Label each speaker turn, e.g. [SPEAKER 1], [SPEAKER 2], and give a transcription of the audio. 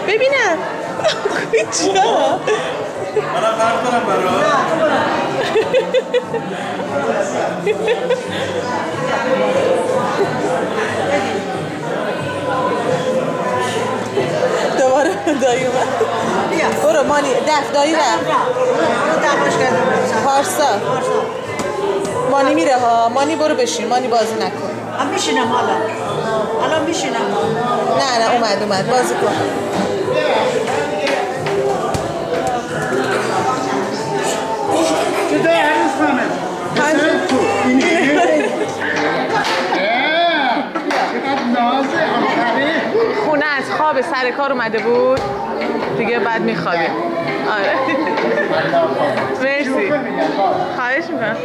[SPEAKER 1] ببینم کجا
[SPEAKER 2] منم فرق دارم برای
[SPEAKER 1] دوباره دایی اومد برو مانی دف دایی رفت پارسا مانی میره ها مانی برو بشین مانی بازی نکن
[SPEAKER 3] من میشینم الان میشینم
[SPEAKER 1] نه اومد بازی کن
[SPEAKER 4] Today I was coming.
[SPEAKER 1] خونه از خواب سر کار اومده بود دیگه بعد میخوابیم آره مرسی خواهش میکنم